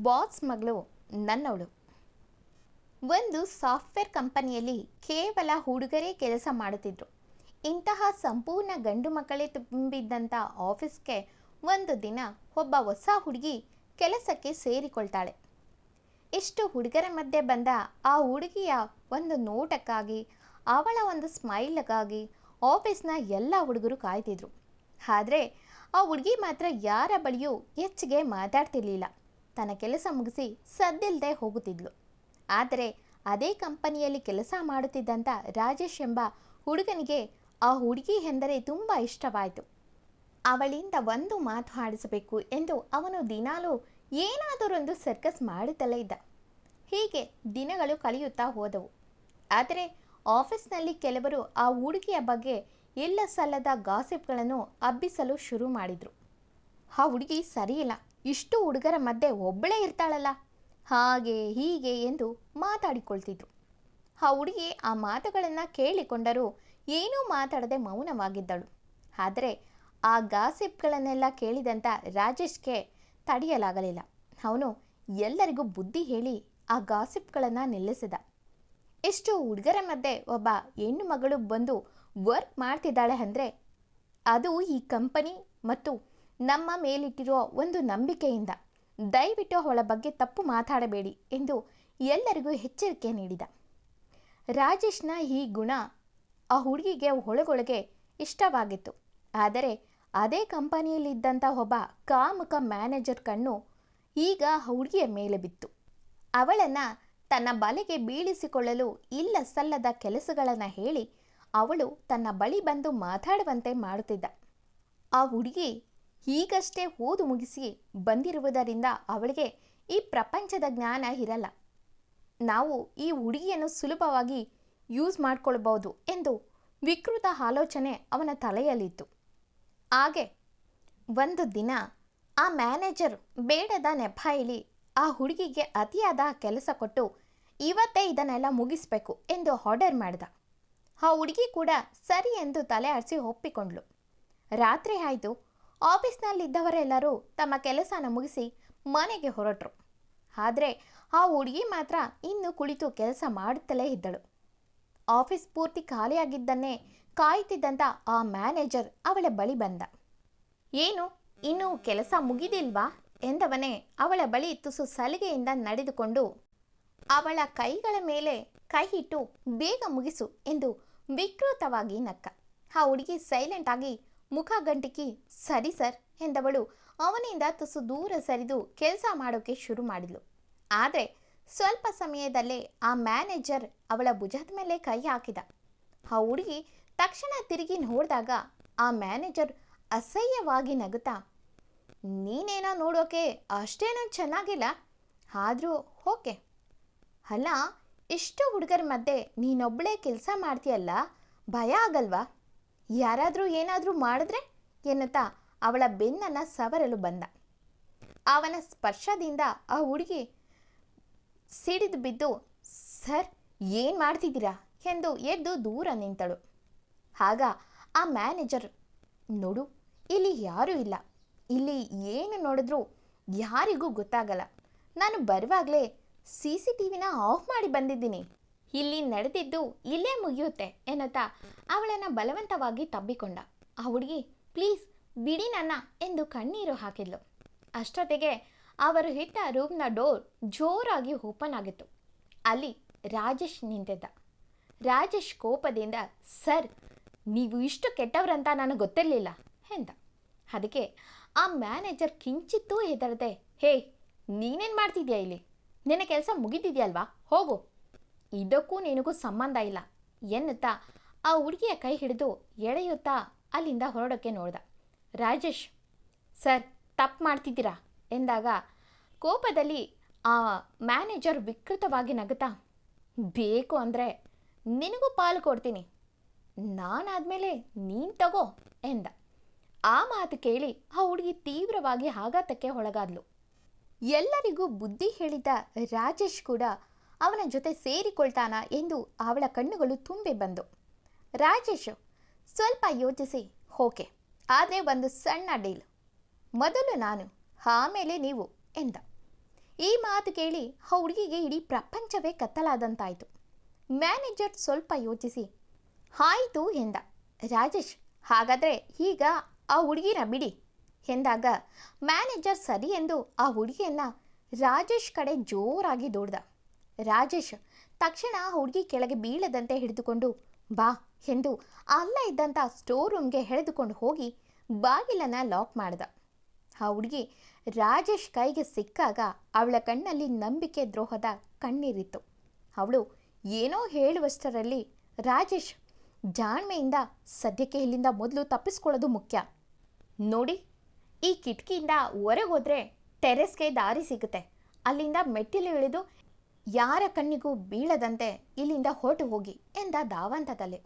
Boss ಮಗಳು ನನ್ನವಳು. ಒಂದು software ಕಂಪನಿಯಲ್ಲಿ ಕೇವಲ ಹುಡುಗರೇ ಕೆಲಸ ಮಾಡುತ್ತಿದ್ದರು. ಇಂತಹ ಸಂಪೂರ್ಣ ಗಂಡು ಮಕ್ಕಳೇ ತುಂಬಿದ್ದಂಥ ಆಫೀಸ್ಗೆ ಒಂದು ದಿನ ಒಬ್ಬ ಹೊಸ ಹುಡುಗಿ ಕೆಲಸಕ್ಕೆ ಸೇರಿಕೊಳ್ತಾಳೆ. ಇಷ್ಟು ಹುಡುಗರ ಮಧ್ಯೆ ಬಂದ ಆ ಹುಡುಗಿಯ ಒಂದು ನೋಟಕ್ಕಾಗಿ, ಅವಳ ಒಂದು ಸ್ಮೈಲ್ಗಾಗಿ ಆಫೀಸ್ನ ಎಲ್ಲ ಹುಡುಗರು ಕಾಯ್ತಿದ್ರು. ಆದರೆ ಆ ಹುಡುಗಿ ಮಾತ್ರ ಯಾರ ಬಳಿಯೂ ಹೆಚ್ಚಿಗೆ ಮಾತಾಡ್ತಿರ್ಲಿಲ್ಲ. ತನ್ನ ಕೆಲಸ ಮುಗಿಸಿ ಸದ್ದಿಲ್ಲದೆ ಹೋಗುತ್ತಿದ್ಲು. ಆದರೆ ಅದೇ ಕಂಪನಿಯಲ್ಲಿ ಕೆಲಸ ಮಾಡುತ್ತಿದ್ದಂಥ ರಾಜೇಶ್ ಎಂಬ ಹುಡುಗನಿಗೆ ಆ ಹುಡುಗಿ ಎಂದರೆ ತುಂಬ ಇಷ್ಟವಾಯಿತು. ಅವಳಿಂದ ಒಂದು ಮಾತು ಆಡಿಸಬೇಕು ಎಂದು ಅವನು ದಿನಾಲೂ ಏನಾದರೊಂದು ಸರ್ಕಸ್ ಮಾಡುತ್ತಲೇ ಇದ್ದ. ಹೀಗೆ ದಿನಗಳು ಕಳೆಯುತ್ತಾ ಹೋದವು. ಆದರೆ ಆಫೀಸ್ನಲ್ಲಿ ಕೆಲವರು ಆ ಹುಡುಗಿಯ ಬಗ್ಗೆ ಇಲ್ಲ ಸಲ್ಲದ ಗಾಸಿಪ್ಗಳನ್ನು ಹಬ್ಬಿಸಲು ಶುರು ಮಾಡಿದರು. ಆ ಹುಡುಗಿ ಸರಿಯಿಲ್ಲ, ಇಷ್ಟು ಹುಡುಗರ ಮಧ್ಯೆ ಒಬ್ಬಳೇ ಇರ್ತಾಳಲ್ಲ, ಹಾಗೆ ಹೀಗೆ ಎಂದು ಮಾತಾಡಿಕೊಳ್ತಿದ್ರು. ಆ ಹುಡುಗಿ ಆ ಮಾತುಗಳನ್ನು ಕೇಳಿಕೊಂಡರೂ ಏನೂ ಮಾತಾಡದೆ ಮೌನವಾಗಿದ್ದಳು. ಆದರೆ ಆ ಗಾಸಿಪ್ಗಳನ್ನೆಲ್ಲ ಕೇಳಿದಂಥ ರಾಜೇಶ್ಗೆ ತಡೆಯಲಾಗಲಿಲ್ಲ. ಅವನು ಎಲ್ಲರಿಗೂ ಬುದ್ಧಿ ಹೇಳಿ ಆ ಗಾಸಿಪ್ಗಳನ್ನು ನಿಲ್ಲಿಸಿದ. ಎಷ್ಟು ಹುಡುಗರ ಮಧ್ಯೆ ಒಬ್ಬ ಹೆಣ್ಣು ಮಗಳು ಬಂದು ವರ್ಕ್ ಮಾಡ್ತಿದ್ದಾಳೆ ಅಂದರೆ ಅದು ಈ ಕಂಪನಿ ಮತ್ತು ನಮ್ಮ ಮೇಲಿಟ್ಟಿರುವ ಒಂದು ನಂಬಿಕೆಯಿಂದ. ದಯವಿಟ್ಟು ಅವಳ ಬಗ್ಗೆ ತಪ್ಪು ಮಾತಾಡಬೇಡಿ ಎಂದು ಎಲ್ಲರಿಗೂ ಎಚ್ಚರಿಕೆ ನೀಡಿದ. ರಾಜೇಶ್ನ ಈ ಗುಣ ಆ ಹುಡುಗಿಗೆ ಒಳಗೊಳಗೆ ಇಷ್ಟವಾಗಿತ್ತು. ಆದರೆ ಅದೇ ಕಂಪನಿಯಲ್ಲಿದ್ದಂಥ ಒಬ್ಬ ಕಾಮುಕ ಮ್ಯಾನೇಜರ್ ಕಣ್ಣು ಈಗ ಹುಡುಗಿಯ ಮೇಲೆ ಬಿತ್ತು. ಅವಳನ್ನು ತನ್ನ ಬಲೆಗೆ ಬೀಳಿಸಿಕೊಳ್ಳಲು ಇಲ್ಲ ಸಲ್ಲದ ಕೆಲಸಗಳನ್ನು ಹೇಳಿ ಅವಳು ತನ್ನ ಬಳಿ ಬಂದು ಮಾತಾಡುವಂತೆ ಮಾಡುತ್ತಿದ್ದ. ಆ ಹುಡುಗಿ ಈಗಷ್ಟೇ ಓದು ಮುಗಿಸಿ ಬಂದಿರುವುದರಿಂದ ಅವಳಿಗೆ ಈ ಪ್ರಪಂಚದ ಜ್ಞಾನ ಇರಲ್ಲ. ನಾವು ಈ ಹುಡುಗಿಯನ್ನು ಸುಲಭವಾಗಿ ಯೂಸ್ ಮಾಡಿಕೊಳ್ಬೋದು ಎಂದು ವಿಕೃತ ಆಲೋಚನೆ ಅವನ ತಲೆಯಲ್ಲಿತ್ತು. ಹಾಗೆ ಒಂದು ದಿನ ಆ ಮ್ಯಾನೇಜರ್ ಬೇಡದ ನೆಪ ಹೇಳಿ ಆ ಹುಡುಗಿಗೆ ಅತಿಯಾದ ಕೆಲಸ ಕೊಟ್ಟು ಇವತ್ತೇ ಇದನ್ನೆಲ್ಲ ಮುಗಿಸ್ಬೇಕು ಎಂದು ಆರ್ಡರ್ ಮಾಡಿದ. ಆ ಹುಡುಗಿ ಕೂಡ ಸರಿ ಎಂದು ತಲೆ ಆಡಿಸಿ ಒಪ್ಪಿಕೊಂಡ್ಳು. ರಾತ್ರಿ ಆಯಿತು. ಆಫೀಸ್ನಲ್ಲಿದ್ದವರೆಲ್ಲರೂ ತಮ್ಮ ಕೆಲಸನ ಮುಗಿಸಿ ಮನೆಗೆ ಹೊರಟರು. ಆದರೆ ಆ ಹುಡುಗಿ ಮಾತ್ರ ಇನ್ನು ಕುಳಿತು ಕೆಲಸ ಮಾಡುತ್ತಲೇ ಇದ್ದಳು. ಆಫೀಸ್ ಪೂರ್ತಿ ಖಾಲಿಯಾಗಿದ್ದನ್ನೇ ಕಾಯುತ್ತಿದ್ದಂಥ ಆ ಮ್ಯಾನೇಜರ್ ಅವಳ ಬಳಿ ಬಂದ. ಏನು, ಇನ್ನೂ ಕೆಲಸ ಮುಗಿದಿಲ್ವಾ ಎಂದವನೇ ಅವಳ ಬಳಿ ತುಸು ಸಲಿಗೆಯಿಂದ ನಡೆದುಕೊಂಡು ಅವಳ ಕೈಗಳ ಮೇಲೆ ಕೈ ಇಟ್ಟು ಬೇಗ ಮುಗಿಸು ಎಂದು ವಿಕೃತವಾಗಿ ನಕ್ಕ. ಆ ಹುಡುಗಿ ಸೈಲೆಂಟ್ ಆಗಿ ಮುಖ ಗಂಟಿಕ್ಕಿ ಸರಿ ಸರ್ ಎಂದವಳು ಅವನಿಂದ ತುಸು ದೂರ ಸರಿದು ಕೆಲಸ ಮಾಡೋಕ್ಕೆ ಶುರು ಮಾಡಿದ್ಲು. ಆದರೆ ಸ್ವಲ್ಪ ಸಮಯದಲ್ಲೇ ಆ ಮ್ಯಾನೇಜರ್ ಅವಳ ಭುಜದ ಮೇಲೆ ಕೈ ಹಾಕಿದ. ಆ ಹುಡುಗಿ ತಕ್ಷಣ ತಿರುಗಿ ನೋಡಿದಾಗ ಆ ಮ್ಯಾನೇಜರ್ ಅಸಹ್ಯವಾಗಿ ನಗುತ್ತಾ, ನೀನೇನೋ ನೋಡೋಕೆ ಅಷ್ಟೇನೂ ಚೆನ್ನಾಗಿಲ್ಲ, ಆದರೂ ಓಕೆ. ಅಲ್ಲ, ಇಷ್ಟು ಹುಡುಗರ ಮಧ್ಯೆ ನೀನೊಬ್ಬಳೇ ಕೆಲಸ ಮಾಡ್ತೀಯಲ್ಲ, ಭಯ ಆಗಲ್ವಾ? ಯಾರಾದರೂ ಏನಾದರೂ ಮಾಡಿದ್ರೆ ಎನ್ನುತ್ತಾ ಅವಳ ಬೆನ್ನನ್ನು ಸವರಲು ಬಂದ. ಅವನ ಸ್ಪರ್ಶದಿಂದ ಆ ಹುಡುಗಿ ಸಿಡಿದು ಬಿದ್ದು, ಸರ್ ಏನು ಮಾಡ್ತಿದ್ದೀರಾ ಎಂದು ಎದ್ದು ದೂರ ನಿಂತಳು. ಆಗ ಆ ಮ್ಯಾನೇಜರ್, ನೋಡು, ಇಲ್ಲಿ ಯಾರೂ ಇಲ್ಲ, ಇಲ್ಲಿ ಏನು ನೋಡಿದ್ರೂ ಯಾರಿಗೂ ಗೊತ್ತಾಗಲ್ಲ. ನಾನು ಬರುವಾಗಲೇ CCTVನ ಆಫ್ ಮಾಡಿ ಬಂದಿದ್ದೀನಿ. ಇಲ್ಲಿ ನಡೆದಿದ್ದು ಇಲ್ಲೇ ಮುಗಿಯುತ್ತೆ ಎನ್ನುತ್ತಾ ಅವಳನ್ನು ಬಲವಂತವಾಗಿ ತಬ್ಬಿಕೊಂಡ. ಆ ಹುಡುಗಿ ಪ್ಲೀಸ್ ಬಿಡಿ ನನ್ನ ಎಂದು ಕಣ್ಣೀರು ಹಾಕಿದ್ಲು. ಅಷ್ಟೊತ್ತಿಗೆ ಅವರು ಇಟ್ಟ ರೂಮ್ನ ಡೋರ್ ಜೋರಾಗಿ ಓಪನ್ ಆಗಿತ್ತು. ಅಲ್ಲಿ ರಾಜೇಶ್ ನಿಂತಿದ್ದ. ರಾಜೇಶ್ ಕೋಪದಿಂದ, ಸರ್ ನೀವು ಇಷ್ಟು ಕೆಟ್ಟವರಂತ ನನಗೆ ಗೊತ್ತಿರಲಿಲ್ಲ ಎಂದ. ಅದಕ್ಕೆ ಆ ಮ್ಯಾನೇಜರ್ ಕಿಂಚಿತ್ತೂ ಹೆದರದೆ, ಹೇ ನೀನೇನು ಮಾಡ್ತಿದ್ಯಾ ಇಲ್ಲಿ? ನಿನ್ನ ಕೆಲಸ ಮುಗಿದಿದೆಯಲ್ವಾ, ಹೋಗು, ಇದಕ್ಕೂ ನಿನಗೂ ಸಂಬಂಧ ಇಲ್ಲ ಎನ್ನುತ್ತಾ ಆ ಹುಡುಗಿಯ ಕೈ ಹಿಡಿದು ಎಳೆಯುತ್ತಾ ಅಲ್ಲಿಂದ ಹೊರಡೋಕ್ಕೆ ನೋಡ್ದ. ರಾಜೇಶ್, ಸರ್ ತಪ್ಪು ಮಾಡ್ತಿದ್ದೀರಾ ಎಂದಾಗ ಕೋಪದಲ್ಲಿ ಆ ಮ್ಯಾನೇಜರ್ ವಿಕೃತವಾಗಿ ನಗುತ್ತಾ, ಬೇಕು ಅಂದರೆ ನಿನಗೂ ಪಾಲು ಕೊಡ್ತೀನಿ, ನಾನಾದಮೇಲೆ ನೀನು ತಗೋ ಎಂದ. ಆ ಮಾತು ಕೇಳಿ ಆ ಹುಡುಗಿ ತೀವ್ರವಾಗಿ ಆಘಾತಕ್ಕೆ ಒಳಗಾದ್ಲು. ಎಲ್ಲರಿಗೂ ಬುದ್ಧಿ ಹೇಳಿದ ರಾಜೇಶ್ ಕೂಡ ಅವನ ಜೊತೆ ಸೇರಿಕೊಳ್ತಾನ ಎಂದು ಅವಳ ಕಣ್ಣುಗಳು ತುಂಬಿ ಬಂದು. ರಾಜೇಶ್ ಸ್ವಲ್ಪ ಯೋಚಿಸಿ, ಓಕೆ, ಆದರೆ ಒಂದು ಸಣ್ಣ ಡೀಲ್, ಮೊದಲು ನಾನು ಆಮೇಲೆ ನೀವು ಎಂದ. ಈ ಮಾತು ಕೇಳಿ ಆ ಹುಡುಗಿಗೆ ಇಡೀ ಪ್ರಪಂಚವೇ ಕತ್ತಲಾದಂತಾಯಿತು. ಮ್ಯಾನೇಜರ್ ಸ್ವಲ್ಪ ಯೋಚಿಸಿ ಆಯಿತು ಎಂದ. ರಾಜೇಶ್, ಹಾಗಾದರೆ ಈಗ ಆ ಹುಡುಗಿನ ಬಿಡಿ ಎಂದಾಗ ಮ್ಯಾನೇಜರ್ ಸರಿ ಎಂದು ಆ ಹುಡುಗಿಯನ್ನು ರಾಜೇಶ್ ಕಡೆ ಜೋರಾಗಿ ದೊಡ್ದ. ರಾಜೇಶ್ ತಕ್ಷಣ ಆ ಹುಡುಗಿ ಕೆಳಗೆ ಬೀಳದಂತೆ ಹಿಡಿದುಕೊಂಡು ಬಾ ಎಂದು ಅಲ್ಲ ಇದ್ದಂಥ ಸ್ಟೋರ್ ರೂಮ್ಗೆ ಎಳೆದುಕೊಂಡು ಹೋಗಿ ಬಾಗಿಲನ್ನು ಲಾಕ್ ಮಾಡ್ದ. ಆ ಹುಡುಗಿ ರಾಜೇಶ್ ಕೈಗೆ ಸಿಕ್ಕಾಗ ಅವಳ ಕಣ್ಣಲ್ಲಿ ನಂಬಿಕೆ ದ್ರೋಹದ ಕಣ್ಣೀರಿತ್ತು. ಅವಳು ಏನೋ ಹೇಳುವಷ್ಟರಲ್ಲಿ ರಾಜೇಶ್ ಜಾಣ್ಮೆಯಿಂದ ಸದ್ಯಕ್ಕೆ ಇಲ್ಲಿಂದ ಮೊದಲು ತಪ್ಪಿಸ್ಕೊಳ್ಳೋದು ಮುಖ್ಯ. ನೋಡಿ, ಈ ಕಿಟಕಿಯಿಂದ ಹೊರಗೆ ಹೋದರೆ ಟೆರೆಸ್ಗೆ ದಾರಿ ಸಿಗುತ್ತೆ. ಅಲ್ಲಿಂದ ಮೆಟ್ಟಿಲು ಇಳಿದು ಯಾರ ಕಣ್ಣಿಗೂ ಬೀಳದಂತೆ ಇಲ್ಲಿಂದ ಹೊರಟು ಹೋಗಿ ಎಂದ ಧಾವಂತದಲ್ಲಿ.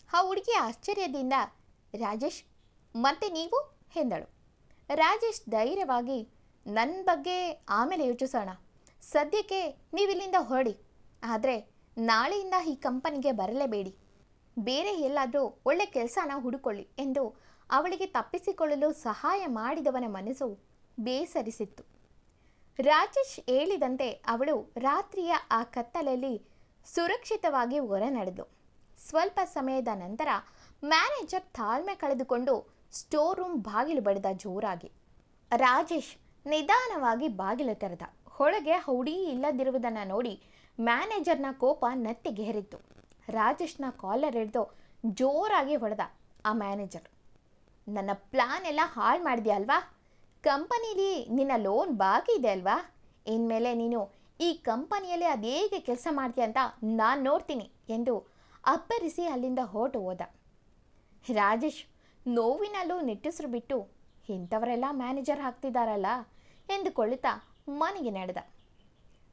ಆ ಹುಡುಗಿ ಆಶ್ಚರ್ಯದಿಂದ ರಾಜೇಶ್, ಮತ್ತೆ ನೀವು ಎಂದಳು. ರಾಜೇಶ್ ಧೈರ್ಯವಾಗಿ ನನ್ನ ಬಗ್ಗೆ ಆಮೇಲೆ ಯೋಚಿಸೋಣ, ಸದ್ಯಕ್ಕೆ ನೀವಿಲ್ಲಿಂದ ಹೊರಡಿ. ಆದರೆ ನಾಳೆಯಿಂದ ಈ ಕಂಪನಿಗೆ ಬರಲೇಬೇಡಿ, ಬೇರೆ ಎಲ್ಲಾದರೂ ಒಳ್ಳೆ ಕೆಲಸನ ಹುಡುಕೊಳ್ಳಿ ಎಂದು ಅವಳಿಗೆ ತಪ್ಪಿಸಿಕೊಳ್ಳಲು ಸಹಾಯ ಮಾಡಿದವನ ಮನಸ್ಸು ಬೇಸರಿಸಿತ್ತು. ರಾಜೇಶ್ ಹೇಳಿದಂತೆ ಅವಳು ರಾತ್ರಿಯ ಆ ಕತ್ತಲಲ್ಲಿ ಸುರಕ್ಷಿತವಾಗಿ ಹೊರ ನಡೆದು. ಸ್ವಲ್ಪ ಸಮಯದ ನಂತರ ಮ್ಯಾನೇಜರ್ ತಾಳ್ಮೆ ಕಳೆದುಕೊಂಡು ಸ್ಟೋರ್ ರೂಮ್ ಬಾಗಿಲು ಬಡಿದ ಜೋರಾಗಿ. ರಾಜೇಶ್ ನಿಧಾನವಾಗಿ ಬಾಗಿಲು ತೆರೆದ. ಒಳಗೆ ಹುಡುಗಿ ಇಲ್ಲದಿರುವುದನ್ನು ನೋಡಿ ಮ್ಯಾನೇಜರ್ನ ಕೋಪ ನೆತ್ತಿಗೇರಿತ್ತು. ರಾಜೇಶ್ನ ಕಾಲರ್ ಹಿಡಿದು ಜೋರಾಗಿ ಹೊಡೆದ ಆ ಮ್ಯಾನೇಜರ್. ನನ್ನ ಪ್ಲಾನ್ ಎಲ್ಲ ಹಾಳು ಮಾಡಿದ್ಯಾ ಅಲ್ವಾ? ಕಂಪನಿಲಿ ನಿನ್ನ ಲೋನ್ ಬಾಕಿ ಇದೆ ಅಲ್ವಾ? ಇನ್ಮೇಲೆ ನೀನು ಈ ಕಂಪನಿಯಲ್ಲಿ ಅದೇಗೆ ಕೆಲಸ ಮಾಡ್ತೀಯ ಅಂತ ನಾನು ನೋಡ್ತೀನಿ ಎಂದು ಅಪ್ಪರಿಸಿ ಅಲ್ಲಿಂದ ಹೊರಟು ಹೋದ. ರಾಜೇಶ್ ನೋವಿನಲ್ಲೂ ನಿಟ್ಟುಸಿರು ಬಿಟ್ಟು ಇಂಥವರೆಲ್ಲ ಮ್ಯಾನೇಜರ್ ಹಾಕ್ತಿದ್ದಾರಲ್ಲ ಎಂದುಕೊಳ್ಳುತ್ತಾ ಮನೆಗೆ ನಡೆದ.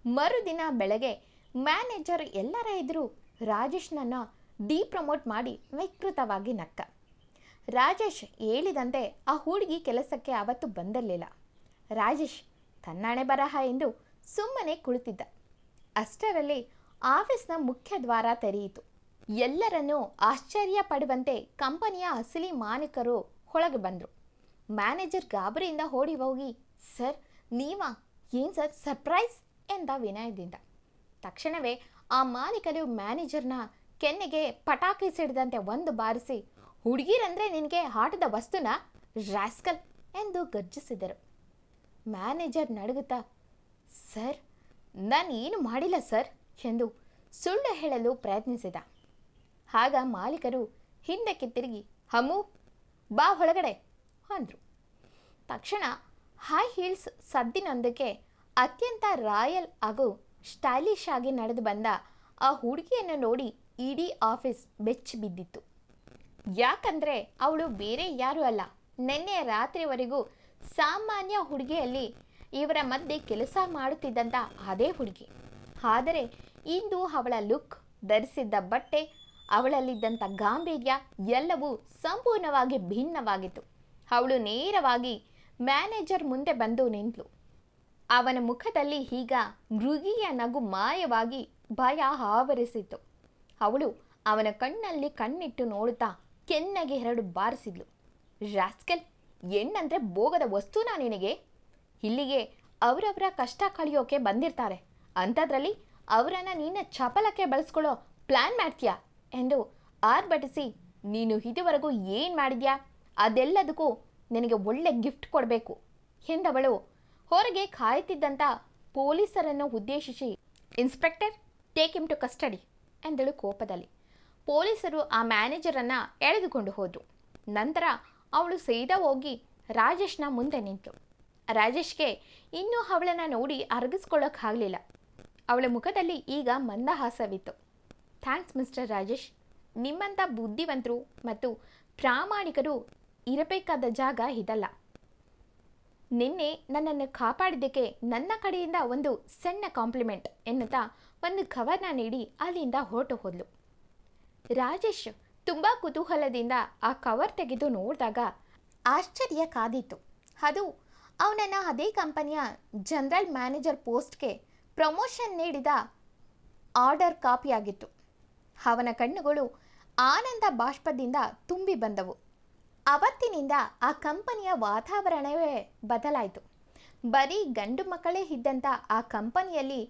ಮರುದಿನ ಬೆಳಗ್ಗೆ ಮ್ಯಾನೇಜರ್ ಎಲ್ಲರ ಎದುರು ರಾಜೇಶ್ನನ್ನು ಡಿಪ್ರಮೋಟ್ ಮಾಡಿ ವಿಕೃತವಾಗಿ ನಕ್ಕ. ರಾಜೇಶ್ ಹೇಳಿದಂತೆ ಆ ಹುಡುಗಿ ಕೆಲಸಕ್ಕೆ ಅವತ್ತು ಬಂದಿರಲಿಲ್ಲ. ರಾಜೇಶ್ ತನ್ನಾಣೆ ಬರಹ ಎಂದು ಸುಮ್ಮನೆ ಕುಳಿತಿದ್ದ. ಅಷ್ಟರಲ್ಲಿ ಆಫೀಸ್ನ ಮುಖ್ಯ ದ್ವಾರ ತೆರೆಯಿತು. ಎಲ್ಲರನ್ನೂ ಆಶ್ಚರ್ಯ ಪಡುವಂತೆ ಕಂಪನಿಯ ಅಸಲಿ ಮಾಲೀಕರು ಒಳಗೆ ಬಂದರು. ಮ್ಯಾನೇಜರ್ ಗಾಬರಿಯಿಂದ ಓಡಿ ಹೋಗಿ, ಸರ್ ನೀವಾ? ಏನು ಸರ್ ಸರ್ಪ್ರೈಸ್ ಎಂದ ವಿನಯದಿಂದ. ತಕ್ಷಣವೇ ಆ ಮಾಲೀಕರು ಮ್ಯಾನೇಜರ್ನ ಕೆನ್ನೆಗೆ ಪಟಾಕಿ ಸಿಡಿದಂತೆ ಒಂದು ಬಾರಿಸಿ, ಹುಡುಗಿರಂದರೆ ನಿನಗೆ ಆಟದ ವಸ್ತುನ ರಾಸ್ಕಲ್ ಎಂದು ಗರ್ಜಿಸಿದರು. ಮ್ಯಾನೇಜರ್ ನಡುಗುತ್ತಾ, ಸರ್ ನಾನು ಏನು ಮಾಡಿಲ್ಲ ಸರ್ ಎಂದು ಸುಳ್ಳು ಹೇಳಲು ಪ್ರಯತ್ನಿಸಿದ. ಆಗ ಮಾಲೀಕರು ಹಿಂದಕ್ಕೆ ತಿರುಗಿ, ಹಮ್ಮು ಬಾ ಒಳಗಡೆ ಅಂದರು. ತಕ್ಷಣ ಹೈ ಹೀಲ್ಸ್ ಸದ್ದಿನೊಂದಕ್ಕೆ ಅತ್ಯಂತ ರಾಯಲ್ ಹಾಗೂ ಸ್ಟೈಲಿಶ್ ಆಗಿ ನಡೆದು ಬಂದ ಆ ಹುಡುಗಿಯನ್ನು ನೋಡಿ ಇಡೀ ಆಫೀಸ್ ಬೆಚ್ಚಿ ಬಿದ್ದಿತ್ತು. ಯಾಕಂದರೆ ಅವಳು ಬೇರೆ ಯಾರೂ ಅಲ್ಲ, ನಿನ್ನೆ ರಾತ್ರಿವರೆಗೂ ಸಾಮಾನ್ಯ ಹುಡುಗಿಯಲ್ಲಿ ಇವರ ಮಧ್ಯೆ ಕೆಲಸ ಮಾಡುತ್ತಿದ್ದಂಥ ಅದೇ ಹುಡುಗಿ. ಆದರೆ ಇಂದು ಅವಳ ಲುಕ್, ಧರಿಸಿದ್ದ ಬಟ್ಟೆ, ಅವಳಲ್ಲಿದ್ದಂಥ ಗಾಂಭೀರ್ಯ ಎಲ್ಲವೂ ಸಂಪೂರ್ಣವಾಗಿ ಭಿನ್ನವಾಗಿತ್ತು. ಅವಳು ನೇರವಾಗಿ ಮ್ಯಾನೇಜರ್ ಮುಂದೆ ಬಂದು ನಿಂತಳು. ಅವನ ಮುಖದಲ್ಲಿ ಈಗ ಮೃಗೀಯ ನಗು ಮಾಯವಾಗಿ ಭಯ ಆವರಿಸಿತ್ತು. ಅವಳು ಅವನ ಕಣ್ಣಲ್ಲಿ ಕಣ್ಣಿಟ್ಟು ನೋಡುತ್ತಾ ಕೆನ್ನೆಗೆ 2 ಬಾರಿಸಿದ್ಲು. ರಾಸ್ಕಲ್, ಹೆಣ್ಣಂದ್ರೆ ಭೋಗದ ವಸ್ತುನಾ ನಿನಗೆ? ಇಲ್ಲಿಗೆ ಅವರವರ ಕಷ್ಟ ಕಳೆಯೋಕೆ ಬಂದಿರ್ತಾರೆ, ಅಂಥದ್ರಲ್ಲಿ ಅವರನ್ನು ನಿನ್ನ ಚಪಲಕ್ಕೆ ಬಳಸ್ಕೊಳ್ಳೋ ಪ್ಲ್ಯಾನ್ ಮಾಡ್ತೀಯಾ ಎಂದು ಆರ್ಭಟಿಸಿ, ನೀನು ಇದುವರೆಗೂ ಏನು ಮಾಡಿದ್ಯಾ ಅದೆಲ್ಲದಕ್ಕೂ ನಿನಗೆ ಒಳ್ಳೆ ಗಿಫ್ಟ್ ಕೊಡಬೇಕು ಎಂದವಳು ಹೊರಗೆ ಕಾಯುತ್ತಿದ್ದಂಥ ಪೊಲೀಸರನ್ನು ಉದ್ದೇಶಿಸಿ, inspector take him to custody ಎಂದಳು ಕೋಪದಲ್ಲಿ. ಪೊಲೀಸರು ಆ ಮ್ಯಾನೇಜರನ್ನು ಎಳೆದುಕೊಂಡು ಹೋದರು. ನಂತರ ಅವಳು ಸೀದಾ ಹೋಗಿ ರಾಜೇಶ್ನ ಮುಂದೆ ನಿಂತಳು. ರಾಜೇಶ್ಗೆ ಇನ್ನೂ ಅವಳನ್ನು ನೋಡಿ ಅರಗಿಸ್ಕೊಳ್ಳೋಕ್ಕಾಗಲಿಲ್ಲ. ಅವಳ ಮುಖದಲ್ಲಿ ಈಗ ಮಂದಹಾಸವಿತ್ತು. ಥ್ಯಾಂಕ್ಸ್ ಮಿಸ್ಟರ್ ರಾಜೇಶ್, ನಿಮ್ಮಂಥ ಬುದ್ಧಿವಂತರು ಮತ್ತು ಪ್ರಾಮಾಣಿಕರು ಇರಬೇಕಾದ ಜಾಗ ಇದಲ್ಲ. ನಿನ್ನೆ ನನ್ನನ್ನು ಕಾಪಾಡಿದ್ದಕ್ಕೆ ನನ್ನ ಕಡೆಯಿಂದ ಒಂದು ಸಣ್ಣ ಕಾಂಪ್ಲಿಮೆಂಟ್ ಎನ್ನುತ್ತಾ ಒಂದು ಕವರ್ನ ನೀಡಿ ಅಲ್ಲಿಂದ ಹೊರಟು ಹೋದ್ಲು. ರಾಜೇಶ್ ತುಂಬ ಕುತೂಹಲದಿಂದ ಆ ಕವರ್ ತೆಗೆದು ನೋಡಿದಾಗ ಆಶ್ಚರ್ಯ ಕಾದಿತ್ತು. ಅದು ಅವನನ್ನು ಅದೇ ಕಂಪನಿಯ ಜನರಲ್ ಮ್ಯಾನೇಜರ್ ಪೋಸ್ಟ್ಗೆ ಪ್ರಮೋಷನ್ ನೀಡಿದ ಆರ್ಡರ್ ಕಾಪಿಯಾಗಿತ್ತು. ಅವನ ಕಣ್ಣುಗಳು ಆನಂದ ಬಾಷ್ಪದಿಂದ ತುಂಬಿ ಬಂದವು. ಅವತ್ತಿನಿಂದ ಆ ಕಂಪನಿಯ ವಾತಾವರಣವೇ ಬದಲಾಯಿತು. ಬರೀ ಗಂಡು ಮಕ್ಕಳೇ ಇದ್ದಂಥ ಆ ಕಂಪನಿಯಲ್ಲಿ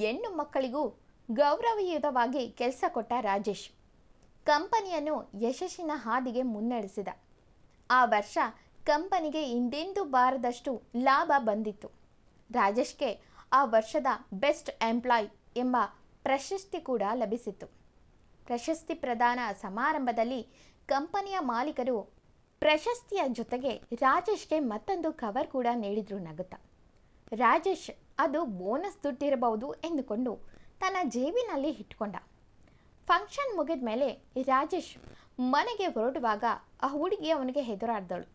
ಹೆಣ್ಣು ಮಕ್ಕಳಿಗೂ ಗೌರವಯುತವಾಗಿ ಕೆಲಸ ಕೊಟ್ಟ ರಾಜೇಶ್ ಕಂಪನಿಯನ್ನು ಯಶಸ್ಸಿನ ಹಾದಿಗೆ ಮುನ್ನಡೆಸಿದ. ಆ ವರ್ಷ ಕಂಪನಿಗೆ ಹಿಂದೆಂದೂ ಬಾರದಷ್ಟು ಲಾಭ ಬಂದಿತ್ತು. ರಾಜೇಶ್ಗೆ ಆ ವರ್ಷದ ಬೆಸ್ಟ್ ಎಂಪ್ಲಾಯ್ ಎಂಬ ಪ್ರಶಸ್ತಿ ಕೂಡ ಲಭಿಸಿತ್ತು. ಪ್ರಶಸ್ತಿ ಪ್ರದಾನ ಸಮಾರಂಭದಲ್ಲಿ ಕಂಪನಿಯ ಮಾಲೀಕರು ಪ್ರಶಸ್ತಿಯ ಜೊತೆಗೆ ರಾಜೇಶ್ಗೆ ಮತ್ತೊಂದು ಕವರ್ ಕೂಡ ನೀಡಿದ್ರು ನಗುತ್ತಾ. ರಾಜೇಶ್ ಅದು ಬೋನಸ್ ದುಡ್ಡಿರಬಹುದು ಎಂದುಕೊಂಡು ತನ್ನ ಜೇಬಿನಲ್ಲಿ ಇಟ್ಕೊಂಡ. ಫಂಕ್ಷನ್ ಮುಗಿದ ಮೇಲೆ ರಾಜೇಶ್ ಮನೆಗೆ ಹೊರಡುವಾಗ ಆ ಹುಡುಗಿ ಅವನಿಗೆ ಎದುರಾದಳು.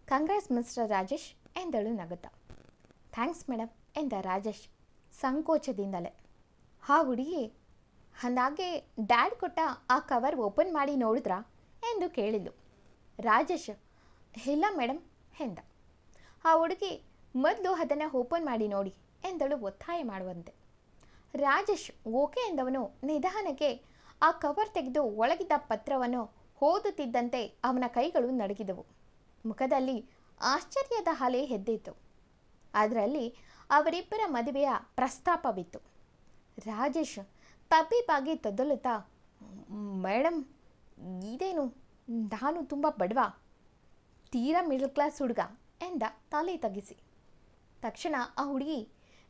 ಕಂಗ್ರಾಟ್ಸ್ ಮಿಸ್ಟರ್ ರಾಜೇಶ್ ಎಂದಳು ನಗುತ್ತಾ. ಥ್ಯಾಂಕ್ಸ್ ಮೇಡಮ್ ಎಂದ ರಾಜೇಶ್ ಸಂಕೋಚದಿಂದಲೇ. ಆ ಹುಡುಗಿ ಅಂದಾಗೆ ಡ್ಯಾಡ್ ಕೊಟ್ಟ ಆ ಕವರ್ ಓಪನ್ ಮಾಡಿ ನೋಡಿದ್ರಾ ಎಂದು ಕೇಳಿದ್ಲು. ರಾಜೇಶ್ ಇಲ್ಲ ಮೇಡಮ್ ಎಂದ. ಆ ಹುಡುಗಿ ಮೊದಲು ಅದನ್ನು ಓಪನ್ ಮಾಡಿ ನೋಡಿ ಎಂದಳು ಒತ್ತಾಯ ಮಾಡುವಂತೆ. ರಾಜೇಶ್ ಓಕೆ ಎಂದವನು ನಿಧಾನಕ್ಕೆ ಆ ಕವರ್ ತೆಗೆದು ಒಳಗಿದ್ದ ಪತ್ರವನ್ನು ಓದುತ್ತಿದ್ದಂತೆ ಅವನ ಕೈಗಳು ನಡುಗಿದವು. ಮುಖದಲ್ಲಿ ಆಶ್ಚರ್ಯದ ಅಲೆ ಎದ್ದಿತ್ತು. ಅದರಲ್ಲಿ ಅವರಿಬ್ಬರ ಮದುವೆಯ ಪ್ರಸ್ತಾಪವಿತ್ತು. ರಾಜೇಶ್ ತಬ್ಬಿಬ್ಬಾಗಿ ತೊದಲುತ್ತಾ, ಮೇಡಮ್ ಇದೇನು, ನಾನು ತುಂಬ ಬಡವ, ತೀರಾ ಮಿಡಲ್ ಕ್ಲಾಸ್ ಹುಡುಗ ಎಂದ ತಲೆ ತಗ್ಗಿಸಿ. ತಕ್ಷಣ ಆ ಹುಡುಗಿ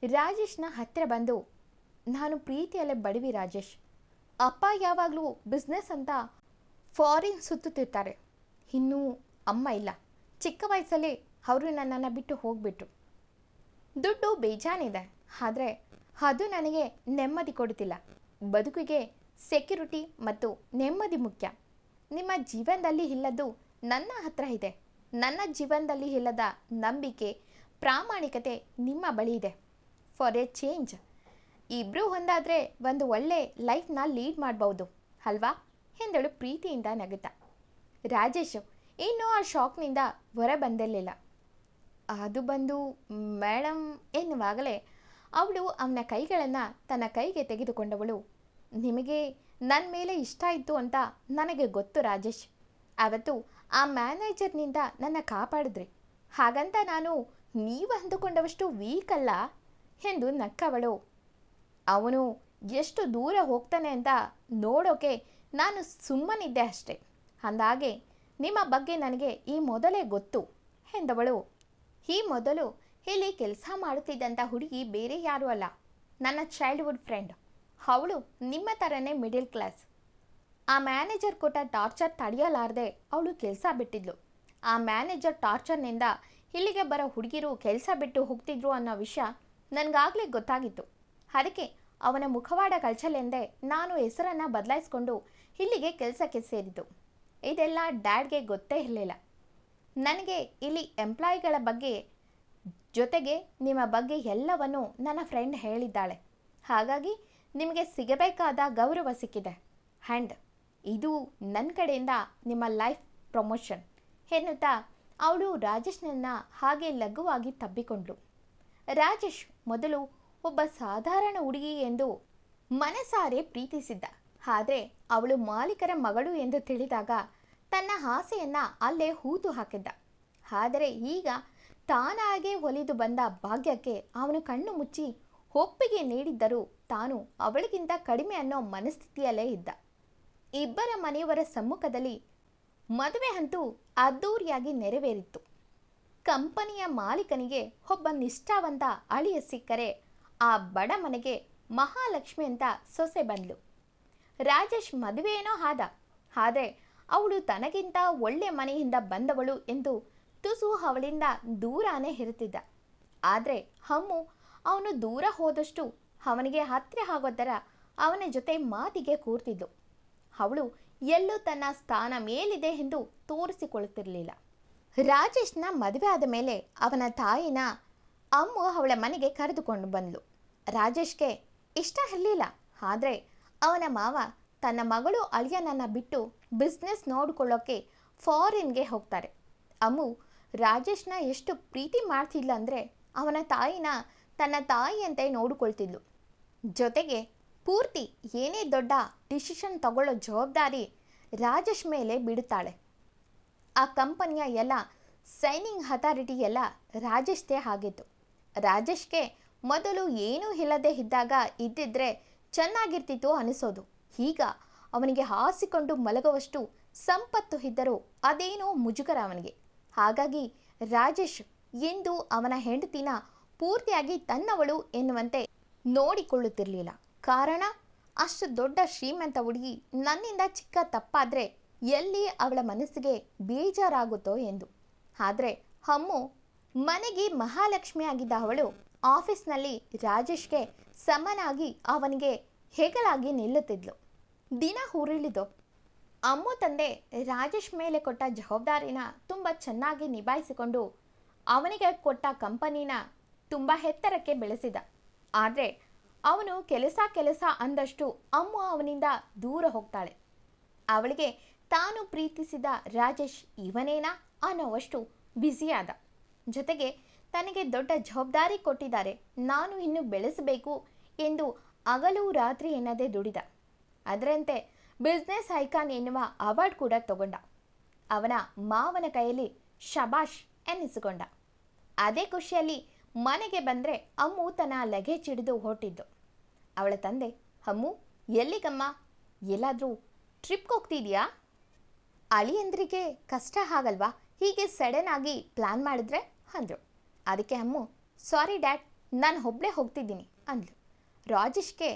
ರಾಜೇಶ್ನ ಹತ್ತಿರ ಬಂದು, ನಾನು ಪ್ರೀತಿಯಲ್ಲೇ ಬಡವಿ ರಾಜೇಶ್. ಅಪ್ಪ ಯಾವಾಗಲೂ ಬಿಸ್ನೆಸ್ ಅಂತ ಫಾರಿನ್ ಸುತ್ತುತ್ತಿರ್ತಾರೆ. ಇನ್ನೂ ಅಮ್ಮ ಇಲ್ಲ. ಚಿಕ್ಕ ವಯಸ್ಸಲ್ಲಿ ಅವರು ನನ್ನನ್ನು ಬಿಟ್ಟು ಹೋಗ್ಬಿಟ್ರು. ದುಡ್ಡು ಬೇಜಾನಿದೆ, ಆದರೆ ಅದು ನನಗೆ ನೆಮ್ಮದಿ ಕೊಡುತ್ತಿಲ್ಲ. ಬದುಕಿಗೆ ಸೆಕ್ಯುರಿಟಿ ಮತ್ತು ನೆಮ್ಮದಿ ಮುಖ್ಯ. ನಿಮ್ಮ ಜೀವನದಲ್ಲಿ ಇಲ್ಲದ್ದು ನನ್ನ ಹತ್ರ ಇದೆ. ನನ್ನ ಜೀವನದಲ್ಲಿ ಇಲ್ಲದ ನಂಬಿಕೆ, ಪ್ರಾಮಾಣಿಕತೆ ನಿಮ್ಮ ಬಳಿ ಇದೆ. ಫಾರ್ ಎ ಚೇಂಜ್ ಇಬ್ಬರು ಒಂದಾದರೆ ಒಂದು ಒಳ್ಳೆ ಲೈಫ್ನ ಲೀಡ್ ಮಾಡ್ಬೋದು ಅಲ್ವಾ ಎಂದಳು ಪ್ರೀತಿಯಿಂದ ನಗುತ್ತಾ. ರಾಜೇಶ್ ಇನ್ನೂ ಆ ಶಾಕ್ನಿಂದ ಹೊರ ಬಂದಿರಲಿಲ್ಲ. ಅದು ಬಂದು ಮೇಡಮ್ ಎನ್ನುವಾಗಲೇ ಅವಳು ಅವನ ಕೈಗಳನ್ನು ತನ್ನ ಕೈಗೆ ತೆಗೆದುಕೊಂಡವಳು. ನಿಮಗೆ ನನ್ನ ಮೇಲೆ ಇಷ್ಟ ಇತ್ತು ಅಂತ ನನಗೆ ಗೊತ್ತು ರಾಜೇಶ್. ಅವತ್ತು ಆ ಮ್ಯಾನೇಜರ್ನಿಂದ ನನ್ನ ಕಾಪಾಡಿದ್ರಿ. ಹಾಗಂತ ನಾನು ನೀವು ಅಂದುಕೊಂಡವಷ್ಟು ವೀಕ್ ಅಲ್ಲ ಎಂದು ನಕ್ಕವಳು. ಅವನು ಎಷ್ಟು ದೂರ ಹೋಗ್ತಾನೆ ಅಂತ ನೋಡೋಕೆ ನಾನು ಸುಮ್ಮನಿದ್ದೆ ಅಷ್ಟೆ. ಅಂದಾಗೆ ನಿಮ್ಮ ಬಗ್ಗೆ ನನಗೆ ಈ ಮೊದಲೇ ಗೊತ್ತು ಎಂದವಳು. ಈ ಮೊದಲು ಇಲ್ಲಿ ಕೆಲಸ ಮಾಡುತ್ತಿದ್ದಂಥ ಹುಡುಗಿ ಬೇರೆ ಯಾರೂ ಅಲ್ಲ, ನನ್ನ ಚೈಲ್ಡ್ಹುಡ್ ಫ್ರೆಂಡ್. ಅವಳು ನಿಮ್ಮ ಥರನೇ ಮಿಡಿಲ್ ಕ್ಲಾಸ್. ಆ ಮ್ಯಾನೇಜರ್ ಕೊಟ್ಟ ಟಾರ್ಚರ್ ತಡೆಯಲಾರದೆ ಅವಳು ಕೆಲಸ ಬಿಟ್ಟಿದ್ಲು. ಆ ಮ್ಯಾನೇಜರ್ ಟಾರ್ಚರ್ನಿಂದ ಇಲ್ಲಿಗೆ ಬರೋ ಹುಡುಗಿರು ಕೆಲಸ ಬಿಟ್ಟು ಹೋಗ್ತಿದ್ರು ಅನ್ನೋ ವಿಷಯ ನನಗಾಗಲೇ ಗೊತ್ತಾಗಿತ್ತು. ಅದಕ್ಕೆ ಅವನ ಮುಖವಾಡ ಕಳಚಲೆಂದೇ ನಾನು ಹೆಸರನ್ನು ಬದಲಾಯಿಸ್ಕೊಂಡು ಇಲ್ಲಿಗೆ ಕೆಲಸಕ್ಕೆ ಸೇರಿದ್ದು. ಇದೆಲ್ಲ ಡ್ಯಾಡ್ಗೆ ಗೊತ್ತೇ ಇರಲಿಲ್ಲ. ನನಗೆ ಇಲ್ಲಿ ಎಂಪ್ಲಾಯಿಗಳ ಬಗ್ಗೆ ಜೊತೆಗೆ ನಿಮ್ಮ ಬಗ್ಗೆ ಎಲ್ಲವನ್ನೂ ನನ್ನ ಫ್ರೆಂಡ್ ಹೇಳಿದ್ದಾಳೆ. ಹಾಗಾಗಿ ನಿಮಗೆ ಸಿಗಬೇಕಾದ ಗೌರವ ಸಿಕ್ಕಿದೆ. ಆ್ಯಂಡ್ ಇದು ನನ್ನ ಕಡೆಯಿಂದ ನಿಮ್ಮ ಲೈಫ್ ಪ್ರಮೋಷನ್ ಎನ್ನುತ್ತಾ ಅವಳು ರಾಜೇಶ್ನನ್ನ ಹಾಗೆ ಲಘುವಾಗಿ ತಬ್ಬಿಕೊಂಡ್ಳು. ರಾಜೇಶ್ ಮೊದಲು ಒಬ್ಬ ಸಾಧಾರಣ ಹುಡುಗಿ ಎಂದು ಮನಸಾರೆ ಪ್ರೀತಿಸಿದ್ದ. ಆದರೆ ಅವಳು ಮಾಲೀಕರ ಮಗಳು ಎಂದು ತಿಳಿದಾಗ ತನ್ನ ಆಸೆಯನ್ನು ಅಲ್ಲೇ ಹೂತು ಹಾಕಿದ್ದ. ಆದರೆ ಈಗ ತಾನಾಗೇ ಒಲಿದು ಬಂದ ಭಾಗ್ಯಕ್ಕೆ ಅವನು ಕಣ್ಣು ಮುಚ್ಚಿ ಒಪ್ಪಿಗೆ ನೀಡಿದ್ದರೂ ತಾನು ಅವಳಿಗಿಂತ ಕಡಿಮೆ ಅನ್ನೋ ಮನಸ್ಥಿತಿಯಲ್ಲೇ ಇದ್ದ. ಇಬ್ಬರ ಮನೆಯವರ ಸಮ್ಮುಖದಲ್ಲಿ ಮದುವೆ ಅಂತೂ ಅದ್ದೂರಿಯಾಗಿ ನೆರವೇರಿತ್ತು. ಕಂಪನಿಯ ಮಾಲೀಕನಿಗೆ ಒಬ್ಬ ನಿಷ್ಠಾವಂತ ಅಳಿಯ ಸಿಕ್ಕರೆ ಆ ಬಡ ಮನೆಗೆ ಮಹಾಲಕ್ಷ್ಮಿ ಅಂತ ಸೊಸೆ ಬಂದ್ಲು. ರಾಜೇಶ್ ಮದುವೆಯೇನೋ ಆದ, ಆದರೆ ಅವಳು ತನಗಿಂತ ಒಳ್ಳೆ ಮನೆಯಿಂದ ಬಂದವಳು ಎಂದು ತುಸು ಅವಳಿಂದ ದೂರಾನೇ ಇರುತ್ತಿದ್ದ. ಆದರೆ ಅಮ್ಮು ಅವನು ದೂರ ಹೋದಷ್ಟು ಅವನಿಗೆ ಹತ್ತಿರ ಆಗೋ ಥರ ಅವನ ಜೊತೆ ಮಾತಿಗೆ ಕೂರ್ತಿದ್ಲು. ಅವಳು ಎಲ್ಲೂ ತನ್ನ ಸ್ಥಾನ ಮೇಲಿದೆ ಎಂದು ತೋರಿಸಿಕೊಳ್ಳುತ್ತಿರಲಿಲ್ಲ. ರಾಜೇಶ್ನ ಮದುವೆ ಆದ ಮೇಲೆ ಅವನ ತಾಯಿನ ಅಮ್ಮು ಅವಳ ಮನೆಗೆ ಕರೆದುಕೊಂಡು ಬಂದಳು. ರಾಜೇಶ್ಗೆ ಇಷ್ಟ ಇರಲಿಲ್ಲ, ಆದರೆ ಅವನ ಮಾವ ತನ್ನ ಮಗಳು ಅಳಿಯನನ್ನು ಬಿಟ್ಟು ಬಿಸ್ನೆಸ್ ನೋಡಿಕೊಳ್ಳೋಕ್ಕೆ ಫಾರಿನ್ಗೆ ಹೋಗ್ತಾರೆ. ಅಮ್ಮು ರಾಜೇಶ್ನ ಎಷ್ಟು ಪ್ರೀತಿ ಮಾಡ್ತಿಲ್ಲ ಅಂದರೆ ಅವನ ತಾಯಿನ ತನ್ನ ತಾಯಿಯಂತೆ ನೋಡಿಕೊಳ್ತಿದ್ಲು. ಜೊತೆಗೆ ಪೂರ್ತಿ ಏನೇ ದೊಡ್ಡ ಡಿಸಿಷನ್ ತಗೊಳ್ಳೋ ಜವಾಬ್ದಾರಿ ರಾಜೇಶ್ ಮೇಲೆ ಬಿಡುತ್ತಾಳೆ. ಆ ಕಂಪನಿಯ ಎಲ್ಲ ಸೈನಿಂಗ್ ಅಥಾರಿಟಿ ಎಲ್ಲ ರಾಜೇಶ್ದೇ ಆಗಿತ್ತು. ರಾಜೇಶ್ಗೆ ಮೊದಲು ಏನೂ ಇಲ್ಲದೆ ಇದ್ದಾಗ ಇದ್ದಿದ್ರೆ ಚೆನ್ನಾಗಿರ್ತಿತ್ತು ಅನಿಸೋದು. ಈಗ ಅವನಿಗೆ ಹಾಸಿಕೊಂಡು ಮಲಗುವಷ್ಟು ಸಂಪತ್ತು ಇದ್ದರೂ ಅದೇನೋ ಮುಜುಗರ ಅವನಿಗೆ. ಹಾಗಾಗಿ ರಾಜೇಶ್ ಎಂದು ಅವನ ಹೆಂಡತಿನ ಪೂರ್ತಿಯಾಗಿ ತನ್ನವಳು ಎನ್ನುವಂತೆ ನೋಡಿಕೊಳ್ಳುತ್ತಿರಲಿಲ್ಲ. ಕಾರಣ, ಅಷ್ಟು ದೊಡ್ಡ ಶ್ರೀಮಂತ ಹುಡುಗಿ ನನ್ನಿಂದ ಚಿಕ್ಕ ತಪ್ಪಾದರೆ ಎಲ್ಲಿ ಅವಳ ಮನಸ್ಸಿಗೆ ಬೇಜಾರಾಗುತ್ತೋ ಎಂದು. ಆದರೆ ಅಮ್ಮು ಮನೆಗೆ ಮಹಾಲಕ್ಷ್ಮಿ ಆಗಿದ್ದ ಅವಳು ಆಫೀಸ್ನಲ್ಲಿ ರಾಜೇಶ್ಗೆ ಸಮನಾಗಿ ಅವನಿಗೆ ಹೆಗಲಾಗಿ ನಿಲ್ಲುತ್ತಿದ್ಲು. ದಿನ ಉರುಳಿದು ಅಮ್ಮು ತಂದೆ ರಾಜೇಶ್ ಮೇಲೆ ಕೊಟ್ಟ ಜವಾಬ್ದಾರಿನ ತುಂಬ ಚೆನ್ನಾಗಿ ನಿಭಾಯಿಸಿಕೊಂಡು ಅವನಿಗೆ ಕೊಟ್ಟ ಕಂಪನಿನ ತುಂಬ ಎತ್ತರಕ್ಕೆ ಬೆಳೆಸಿದ. ಆದರೆ ಅವನು ಕೆಲಸ ಅಂದಷ್ಟು ಅಮ್ಮು ಅವನಿಂದ ದೂರ ಹೋಗ್ತಾಳೆ. ಅವಳಿಗೆ ತಾನು ಪ್ರೀತಿಸಿದ ರಾಜೇಶ್ ಇವನೇನಾ ಅನ್ನೋವಷ್ಟು ಬ್ಯುಸಿಯಾದ. ಜೊತೆಗೆ ತನಗೆ ದೊಡ್ಡ ಜವಾಬ್ದಾರಿ ಕೊಟ್ಟಿದ್ದಾರೆ, ನಾನು ಇನ್ನು ಬೆಳೆಸಬೇಕು ಎಂದು ಹಗಲು ರಾತ್ರಿ ಎನ್ನದೇ ದುಡಿದ. ಅದರಂತೆ ಬಿಸ್ನೆಸ್ ಐಕಾನ್ ಎನ್ನುವ ಅವಾರ್ಡ್ ಕೂಡ ತಗೊಂಡ. ಅವನ ಮಾವನ ಕೈಯಲ್ಲಿ ಶಬಾಷ್ ಎನ್ನಿಸಿಕೊಂಡ. ಅದೇ ಖುಷಿಯಲ್ಲಿ ಮನೆಗೆ ಬಂದರೆ ಅಮ್ಮು ತನ್ನ ಲಗೇಜ್ ಹಿಡಿದು ಹೊರಟಿದ್ದು. ಅವಳ ತಂದೆ, ಅಮ್ಮು ಎಲ್ಲಿಗಮ್ಮ, ಎಲ್ಲಾದರೂ ಟ್ರಿಪ್ಗೆ ಹೋಗ್ತಿದ್ಯಾ? ಅಳಿಯಂದ್ರಿಗೆ ಕಷ್ಟ ಆಗಲ್ವಾ ಹೀಗೆ ಸಡನ್ ಆಗಿ ಪ್ಲ್ಯಾನ್ ಮಾಡಿದ್ರೆ ಅಂದರು. ಅದಕ್ಕೆ ಅಮ್ಮು, ಸಾರಿ ಡ್ಯಾಡ್, ನಾನು ಒಬ್ಬಳೇ ಹೋಗ್ತಿದ್ದೀನಿ ಅಂದ್ಲು. ರಾಜೇಶ್ಗೆ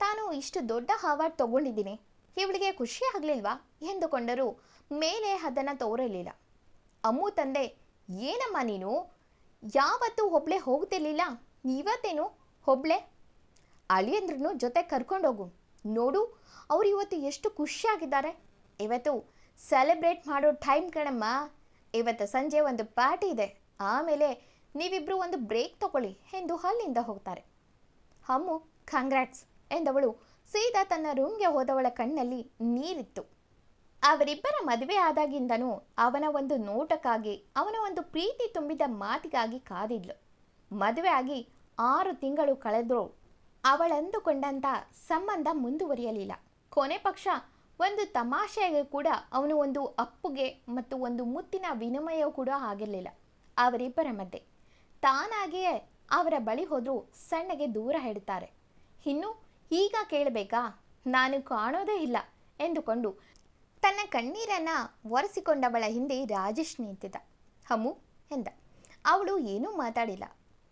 ತಾನು ಇಷ್ಟು ದೊಡ್ಡ ಅವಾರ್ಡ್ ತಗೊಂಡಿದ್ದೀನಿ, ಇವಳಿಗೆ ಖುಷಿ ಆಗಲಿಲ್ವಾ ಎಂದುಕೊಂಡರೂ ಮೇಲೆ ಅದನ್ನು ತೋರಲಿಲ್ಲ. ಅಮ್ಮು ತಂದೆ, ಏನಮ್ಮ ನೀನು ಯಾವತ್ತೂ ಒಬ್ಬಳೇ ಹೋಗ್ತಿರ್ಲಿಲ್ಲ, ಇವತ್ತೇನು ಒಬ್ಬಳೇ? ಅಳಿಯಂದ್ರನ್ನು ಜೊತೆ ಕರ್ಕೊಂಡೋಗು, ನೋಡು ಅವರು ಇವತ್ತು ಎಷ್ಟು ಖುಷಿಯಾಗಿದ್ದಾರೆ. ಇವತ್ತು ಸೆಲೆಬ್ರೇಟ್ ಮಾಡೋ ಟೈಮ್ ಕಣಮ್ಮ. ಇವತ್ತು ಸಂಜೆ ಒಂದು ಪಾರ್ಟಿ ಇದೆ, ಆಮೇಲೆ ನೀವಿಬ್ಬರು ಒಂದು ಬ್ರೇಕ್ ತಗೊಳ್ಳಿ ಎಂದು ಅಲ್ಲಿಂದ ಹೋಗ್ತಾರೆ. ಅಮ್ಮು ಕಂಗ್ರಾಟ್ಸ್ ಎಂದವಳು ಸೀದಾ ತನ್ನ ರೂಮ್ಗೆ ಹೋದವಳ ಕಣ್ಣಲ್ಲಿ ನೀರಿತ್ತು. ಅವರಿಬ್ಬರ ಮದುವೆ ಆದಾಗಿಂದನೂ ಅವನ ಒಂದು ನೋಟಕ್ಕಾಗಿ, ಅವನ ಒಂದು ಪ್ರೀತಿ ತುಂಬಿದ ಮಾತಿಗಾಗಿ ಕಾದಿದ್ಲು. ಮದುವೆ ಆಗಿ 6 ತಿಂಗಳು ಕಳೆದರೂ ಅವಳಂದುಕೊಂಡಂಥ ಸಂಬಂಧ ಮುಂದುವರಿಯಲಿಲ್ಲ. ಕೊನೆ ಪಕ್ಷ ಒಂದು ತಮಾಷೆಗೆ ಕೂಡ ಅವನು ಒಂದು ಅಪ್ಪುಗೆ ಮತ್ತು ಒಂದು ಮುತ್ತಿನ ವಿನಿಮಯ ಕೂಡ ಆಗಿರಲಿಲ್ಲ ಅವರಿಬ್ಬರ ಮಧ್ಯೆ. ತಾನಾಗಿಯೇ ಅವರ ಬಳಿ ಹೋದರೂ ಸಣ್ಣಗೆ ದೂರ ಇಡುತ್ತಾರೆ. ಇನ್ನು ಈಗ ಕೇಳಬೇಕಾ, ನಾನು ಕಾಣೋದೇ ಇಲ್ಲ ಎಂದುಕೊಂಡು ತನ್ನ ಕಣ್ಣೀರನ್ನು ಒರೆಸಿಕೊಂಡವಳ ಹಿಂದೆ ರಾಜೇಶ್ ನಿಂತಿದ್ದ. ಅಮ್ಮು ಎಂದ. ಅವಳು ಏನೂ ಮಾತಾಡಿಲ್ಲ.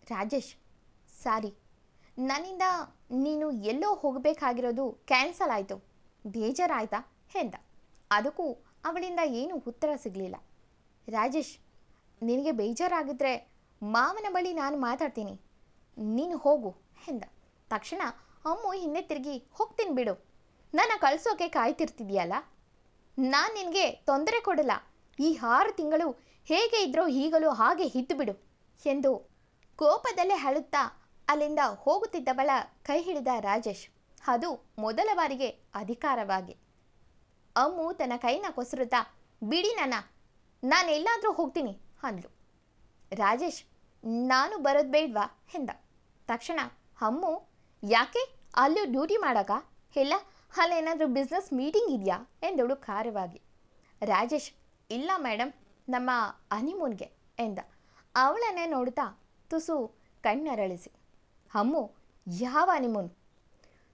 ರಾಜೇಶ್, ಸಾರಿ, ನನ್ನಿಂದ ನೀನು ಎಲ್ಲೋ ಹೋಗಬೇಕಾಗಿರೋದು ಕ್ಯಾನ್ಸಲ್ ಆಯಿತು, ಬೇಜಾರಾಯ್ತಾ ಎಂದ. ಅದಕ್ಕೂ ಅವಳಿಂದ ಏನೂ ಉತ್ತರ ಸಿಗಲಿಲ್ಲ. ರಾಜೇಶ್, ನಿನಗೆ ಬೇಜಾರಾಗಿದ್ದರೆ ಮಾವನ ಬಳಿ ನಾನು ಮಾತಾಡ್ತೀನಿ, ನೀನು ಹೋಗು ಎಂದ. ತಕ್ಷಣ ಅಮ್ಮು ಹಿಂದೆ ತಿರುಗಿ, ಹೋಗ್ತೀನಿ ಬಿಡು, ನನ್ನ ಕಳಿಸೋಕೆ ಕಾಯ್ತಿರ್ತಿದ್ಯಲ್ಲ, ನಾನು ನಿನಗೆ ತೊಂದರೆ ಕೊಡಲ್ಲ, ಈ 6 ತಿಂಗಳು ಹೇಗೆ ಇದ್ರೋ ಈಗಲೂ ಹಾಗೆ ಇದ್ದು ಬಿಡು ಎಂದು ಕೋಪದಲ್ಲೇ ಅಳುತ್ತಾ ಅಲ್ಲಿಂದ ಹೋಗುತ್ತಿದ್ದವಳ ಕೈ ಹಿಡಿದ ರಾಜೇಶ್, ಅದು ಮೊದಲ ಬಾರಿಗೆ ಅಧಿಕಾರವಾಗಿ. ಅಮ್ಮು ತನ್ನ ಕೈನ ಕೊಸರುತ್ತಾ, ಬಿಡಿ ನಾನೆಲ್ಲಾದರೂ ಹೋಗ್ತೀನಿ ಅಂದ್ಲು. ರಾಜೇಶ್, ನಾನು ಬರೋದು ಬೇಡ್ವಾ ಎಂದ. ತಕ್ಷಣ ಅಮ್ಮು, ಯಾಕೆ, ಅಲ್ಲೂ ಡ್ಯೂಟಿ ಮಾಡೋಕ, ಇಲ್ಲ ಅಲ್ಲೇನಾದರೂ ಬಿಸ್ನೆಸ್ ಮೀಟಿಂಗ್ ಇದೆಯಾ ಎಂದಳು ಖಾರವಾಗಿ. ರಾಜೇಶ್, ಇಲ್ಲ ಮೇಡಮ್, ನಮ್ಮ ಹನಿಮೂನ್ಗೆ ಎಂದ. ಅವಳನ್ನೇ ನೋಡುತ್ತಾ ತುಸು ಕಣ್ಣರಳಿಸಿ, ಅಮ್ಮು, ಯಾವ ಹನಿಮೂನ್,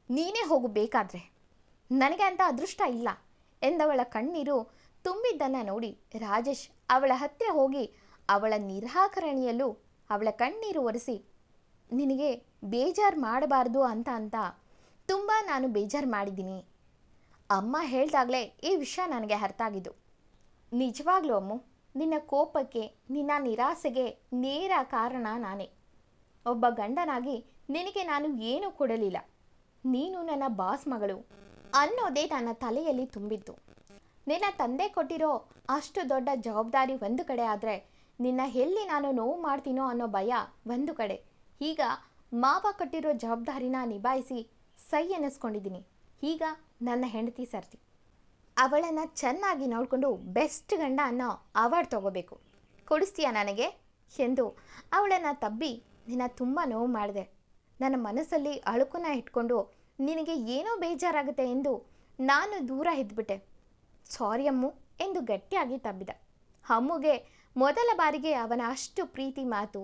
ನೀನೇ ಹೋಗು ಬೇಕಾದರೆ, ನನಗೆ ಅಂತ ಅದೃಷ್ಟ ಇಲ್ಲ ಎಂದವಳ ಕಣ್ಣೀರು ತುಂಬಿದ್ದನ್ನು ನೋಡಿ ರಾಜೇಶ್ ಅವಳ ಹತ್ತಿರ ಹೋಗಿ ಅವಳ ನಿರಾಕರಣೆಯಲ್ಲೂ ಅವಳ ಕಣ್ಣೀರು ಒರೆಸಿ, ನಿನಗೆ ಬೇಜಾರು ಮಾಡಬಾರ್ದು ಅಂತ ತುಂಬ ನಾನು ಬೇಜಾರು ಮಾಡಿದ್ದೀನಿ. ಅಮ್ಮ ಹೇಳಿದಾಗಲೇ ಈ ವಿಷಯ ನನಗೆ ಅರ್ಥ ಆಗಿದ್ದು. ನಿಜವಾಗ್ಲೂ ಅಮ್ಮು, ನಿನ್ನ ಕೋಪಕ್ಕೆ, ನಿನ್ನ ನಿರಾಸೆಗೆ ನೇರ ಕಾರಣ ನಾನೇ. ಒಬ್ಬ ಗಂಡನಾಗಿ ನಿನಗೆ ನಾನು ಏನೂ ಕೊಡಲಿಲ್ಲ, ನೀನು ನನ್ನ ಬಾಸ್ ಮಗಳು ಅನ್ನೋದೇ ನನ್ನ ತಲೆಯಲ್ಲಿ ತುಂಬಿತ್ತು. ನಿನ್ನ ತಂದೆ ಕೊಟ್ಟಿರೋ ಅಷ್ಟು ದೊಡ್ಡ ಜವಾಬ್ದಾರಿ ಒಂದು ಕಡೆ ಆದರೆ, ನಿನ್ನ ಎಲ್ಲಿ ನಾನು ನೋವು ಮಾಡ್ತೀನೋ ಅನ್ನೋ ಭಯ ಒಂದು ಕಡೆ. ಈಗ ಮಾವ ಕೊಟ್ಟಿರೋ ಜವಾಬ್ದಾರಿನ ನಿಭಾಯಿಸಿ ಸೈ ಅನ್ನಿಸ್ಕೊಂಡಿದ್ದೀನಿ. ಈಗ ನನ್ನ ಹೆಂಡತಿ ಸರ್ತಿ, ಅವಳನ್ನು ಚೆನ್ನಾಗಿ ನೋಡಿಕೊಂಡು ಬೆಸ್ಟ್ ಗಂಡ ಅನ್ನೋ ಅವಾರ್ಡ್ ತಗೋಬೇಕು, ಕೊಡಿಸ್ತೀಯ ನನಗೆ ಎಂದು ಅವಳನ್ನು ತಬ್ಬಿ, ನಿನ್ನ ತುಂಬ ನೋವು ಮಾಡಿದೆ, ನನ್ನ ಮನಸ್ಸಲ್ಲಿ ಅಳುಕನ್ನ ಇಟ್ಕೊಂಡು ನಿನಗೆ ಏನೋ ಬೇಜಾರಾಗುತ್ತೆ ಎಂದು ನಾನು ದೂರ ಇದ್ಬಿಟ್ಟೆ, ಸಾರಿ ಅಮ್ಮು ಎಂದು ಗಟ್ಟಿಯಾಗಿ ತಬ್ಬಿದ. ಅಮ್ಮುಗೆ ಮೊದಲ ಬಾರಿಗೆ ಅವನ ಅಷ್ಟು ಪ್ರೀತಿ ಮಾತು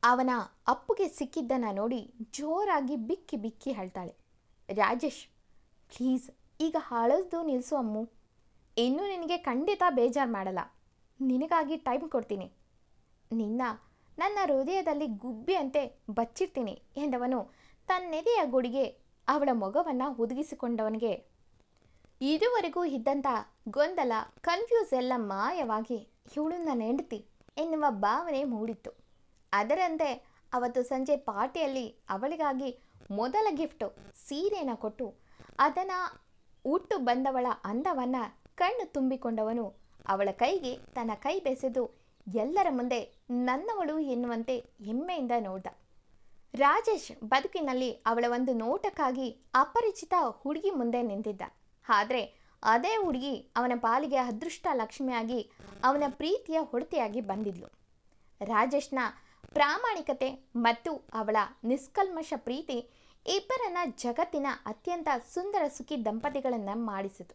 ಅವನ ಅಪ್ಪುಗೆ ಸಿಕ್ಕಿದ್ದನ್ನು ನೋಡಿ ಜೋರಾಗಿ ಬಿಕ್ಕಿ ಬಿಕ್ಕಿ ಹೇಳ್ತಾಳೆ. ರಾಜೇಶ್, ಪ್ಲೀಸ್ ಈಗ ಅಳೋದು ನಿಲ್ಲಿಸು ಅಮ್ಮು. ಇನ್ನೂ ನಿನಗೆ ಖಂಡಿತ ಬೇಜಾರು ಮಾಡಲ್ಲ. ನಿನಗಾಗಿ ಟೈಮ್ ಕೊಡ್ತೀನಿ. ನನ್ನ ಹೃದಯದಲ್ಲಿ ಗುಬ್ಬಿಯಂತೆ ಬಚ್ಚಿಡ್ತೀನಿ ಎಂದವನು ತನ್ನೆದೆಯ ಗುಡಿಗೆ ಅವಳ ಮೊಗವನ್ನು ಹುದುಗಿಸಿಕೊಂಡವನಿಗೆ ಇದುವರೆಗೂ ಇದ್ದಂಥ ಗೊಂದಲ, ಕನ್ಫ್ಯೂಸ್ ಎಲ್ಲ ಮಾಯವಾಗಿ ಇವಳು ನನ್ನ ಹೆಂಡತಿ ಎನ್ನುವ ಭಾವನೆ ಮೂಡಿತ್ತು. ಅದರಂತೆ ಅವತ್ತು ಸಂಜೆ ಪಾರ್ಟಿಯಲ್ಲಿ ಅವಳಿಗಾಗಿ ಮೊದಲ ಗಿಫ್ಟು ಸೀರೆಯನ್ನು ಕೊಟ್ಟು ಅದನ್ನು ಉಟ್ಟು ಬಂದವಳ ಅಂದವನ್ನು ಕಣ್ಣು ತುಂಬಿಕೊಂಡವನು ಅವಳ ಕೈಗೆ ತನ್ನ ಕೈ ಬೆಸೆದು ಎಲ್ಲರ ಮುಂದೆ ನನ್ನವಳು ಎನ್ನುವಂತೆ ಹೆಮ್ಮೆಯಿಂದ ನೋಡ್ದ. ರಾಜೇಶ್ ಬದುಕಿನಲ್ಲಿ ಅವಳ ಒಂದು ನೋಟಕ್ಕಾಗಿ ಅಪರಿಚಿತ ಹುಡುಗಿ ಮುಂದೆ ನಿಂತಿದ್ದ. ಆದರೆ ಅದೇ ಹುಡುಗಿ ಅವನ ಪಾಲಿಗೆ ಅದೃಷ್ಟ ಲಕ್ಷ್ಮಿಯಾಗಿ ಅವನ ಪ್ರೀತಿಯ ಹೊಡೆತೆಯಾಗಿ ಬಂದಿದ್ಲು. ರಾಜೇಶ್ನ ಪ್ರಾಮಾಣಿಕತೆ ಮತ್ತು ಅವಳ ನಿಷ್ಕಲ್ಮಶ ಪ್ರೀತಿ ಇಬ್ಬರನ್ನ ಜಗತ್ತಿನ ಅತ್ಯಂತ ಸುಂದರ ಸುಖಿ ದಂಪತಿಗಳನ್ನು ಮಾಡಿಸಿತು.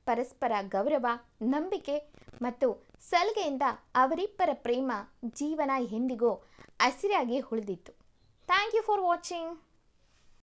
ಪರಸ್ಪರ ಗೌರವ, ನಂಬಿಕೆ ಮತ್ತು ಸಲಿಗೆಯಿಂದ ಅವರಿಬ್ಬರ ಪ್ರೇಮ ಜೀವನ ಎಂದಿಗೂ ಹಸಿರಾಗಿ ಉಳಿದಿತ್ತು. Thank you for watching.